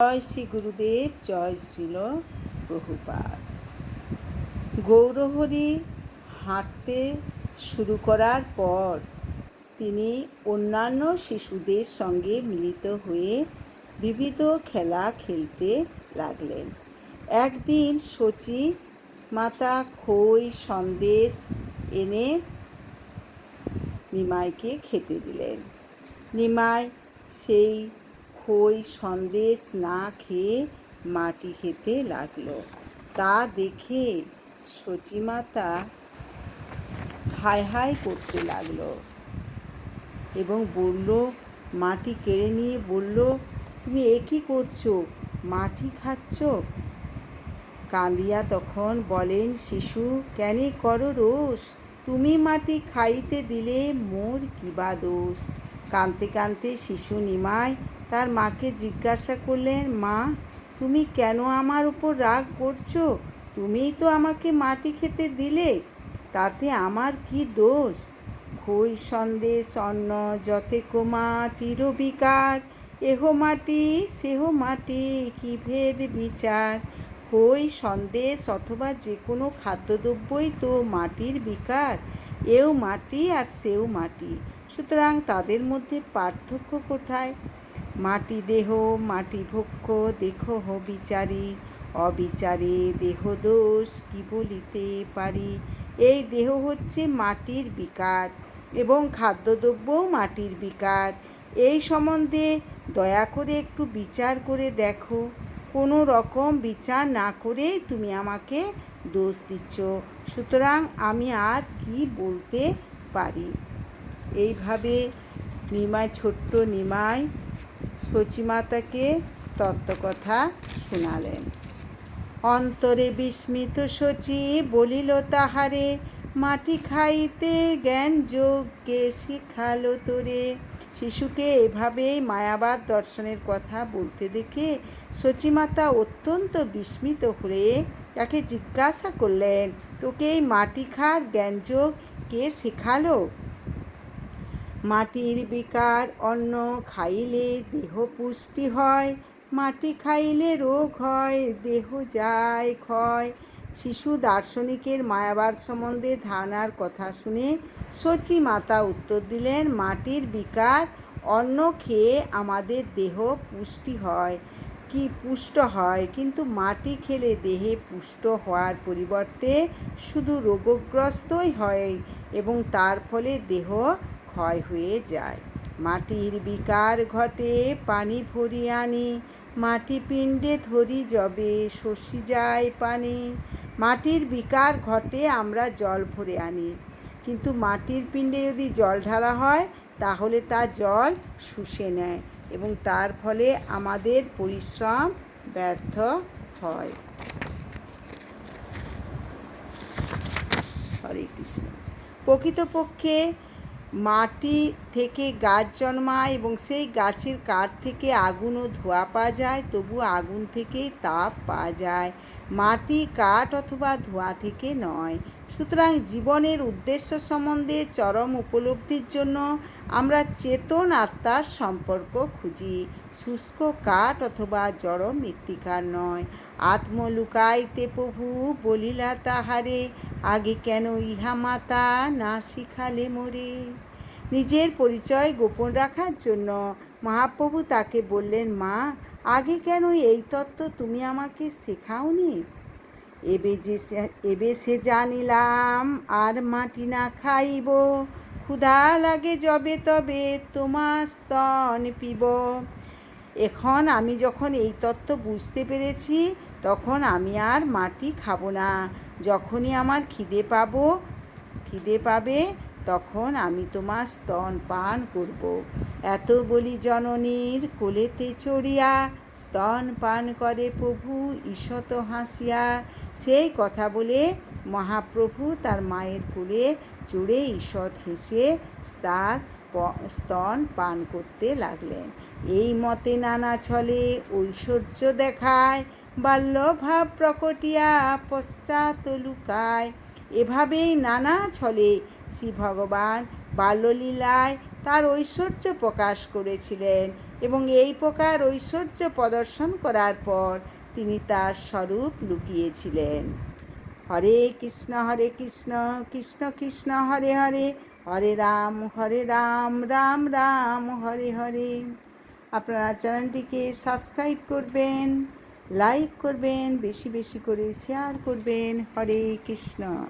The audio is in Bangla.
জয় শ্রী গুরুদেব, জয় শ্রীল প্রভুপাদ। গৌরহরি হাঁটতে শুরু করার পর তিনি অন্যান্য শিশুদের সঙ্গে মিলিত হয়ে বিবিধ খেলা খেলতে লাগলেন। একদিন শচী মাতা খই সন্দেশ এনে নিমাইকে খেতে দিলেন। নিমাই সেই খই সন্দেশ না খেয়ে মাটি খেতে লাগলো। তা দেখে শচীমাতা হায় হায় করতে লাগলো এবং বলল, মাটি কেড়ে নিয়ে বলল, তুমি এ কী করছো? মাটি খাচ্ছ? কাঁদিয়া তখন বলেন, শিশু কেন করো রোষ? তুমি মাটি খাইতে দিলে মোর কিবা দোষ? কাঁদতে কাঁদতে শিশু নিমাই তার মাকে জিজ্ঞাসা করলেন, মা, তুমি কেন আমার উপর রাগ করছো? তুমিই তো আমাকে মাটি খেতে দিলে, তাতে আমার কি দোষ? খই সন্দেশ অন্ন যতেক মাটির বিকার, এহ মাটি সেহ মাটি কি ভেদ বিচার। খই সন্দেশ অথবা যে কোনো খাদ্যদ্রব্যই তো মাটির বিকার। এও মাটি আর সেও মাটি, সুতরাং তাদের মধ্যে পার্থক্য কোথায়? মাটি দেহ মাটি ভক্ষ দেখো বিচারি, অবিচারে দেহ দোষ কি বলিতে পারি। এই দেহ হচ্ছে মাটির বিকার এবং খাদ্যদ্রব্যও মাটির বিকার। এই সম্বন্ধে দয়া করে একটু বিচার করে দেখো। কোনো রকম বিচার না করেই তুমি আমাকে দোষ দিচ্ছ, সুতরাং আমি আর কি বলতে পারি। এইভাবে ছোট্ট নিমাই শচীমাতাকে তত্ত্বকথা শোনালেন। অন্তরে বিস্মিত শচী বলিল তাহারে, মাটি খাইতে জ্ঞান যোগ কে শিখালো তোরে। শিশুকে এভাবেই মায়াবাদ দর্শনের কথা বলতে দেখে শচীমাতা অত্যন্ত বিস্মিত হয়ে তাকে জিজ্ঞাসা করলেন, তোকে এই মাটি খার জ্ঞানযোগ কে শেখালো? মাটির বিকার অন্ন খাইলে দেহ পুষ্টি হয়, মাটি খাইলে রোগ হয় দেহ যায় ক্ষয়। শিশু দার্শনিকের মায়াবাদ সম্বন্ধে ধারণার কথা শুনে শচীমাতা উত্তর দিলেন, মাটির বিকার অন্ন খেয়ে আমাদের দেহ পুষ্ট হয়, কিন্তু মাটি খেলে দেহে পুষ্ট হওয়ার পরিবর্তে শুধু রোগগ্রস্তই হয় এবং তার ফলে দেহ ক্ষয় হয়ে যায়। মাটির বিকার ঘটে পানি ভরি আনি, মাটি পিণ্ডে ধরি যবে শশী যায় পানি। মাটির বিকার ঘটে আমরা জল ভরে আনি, কিন্তু মাটির পিণ্ডে যদি জল ঢালা হয় তাহলে তা জল শুষে নেয় এবং তার ফলে আমাদের পরিশ্রম ব্যর্থ হয়। হরে কৃষ্ণ। প্রকৃতপক্ষে মাটি থেকে গাছ জন্মায় এবং সেই গাছের কাঠ থেকে আগুন ও ধোঁয়া পাওয়া যায়, তবু আগুন থেকেই তাপ পাওয়া যায়, মাটি কাঠ অথবা ধোঁয়া থেকে নয়। সুতরাং জীবনের উদ্দেশ্য সম্বন্ধে চরম উপলব্ধির জন্য আমরা চেতন আত্মার সম্পর্ক খুঁজি, শুষ্ক কাঠ অথবা জড় মৃত্তিকার নয়। আত্ম লুকাইতে প্রভু বলিলা তাহারে, আগে কেন ইহা মাতা না শিখালে মোরে। নিজের পরিচয় গোপন রাখার জন্য মহাপ্রভু তাকে বললেন, মা, আগে কেন এই তত্ত্ব তুমি আমাকে শেখাওনি? এবে সে জানিলাম আর মাটি না খাইব, ক্ষুধা লাগে যবে তবে তোমার স্তন পিব। এখন আমি যখন এই তত্ত্ব বুঝতে পেরেছি, তখন আমি আর মাটি খাবো না। যখনই আমার খিদে পাবে তখন আমি তোমার স্তন পান করব। এত বলি জননীর কোলেতে চড়িয়া, স্তন পান করে প্রভু ঈষৎ হাসিয়া। সেই কথা বলে মহাপ্রভু তার মায়ের কোলে চড়ে ঈষৎ হেসে তার স্তন পান করতে লাগলেন। এই মতে নানা ছলে ঐশ্বর্য দেখায়, বাল্যভাব প্রকটিয়া পশ্চাৎ লুকায়। এভাবেই নানা ছলে শ্রী ভগবান বাল্যলীলায় তার ঐশ্বর্য প্রকাশ করেছিলেন এবং এই প্রকার ঐশ্বর্য প্রদর্শন করার পর তিনি তার স্বরূপ লুকিয়েছিলেন। হরে কৃষ্ণ কৃষ্ণ কৃষ্ণ হরে হরে, হরে রাম রাম রাম হরে হরে। আপনারা চ্যানেলটিকে সাবস্ক্রাইব করবেন, লাইক করবেন, বেশি বেশি করে শেয়ার করবেন। হরে কৃষ্ণ।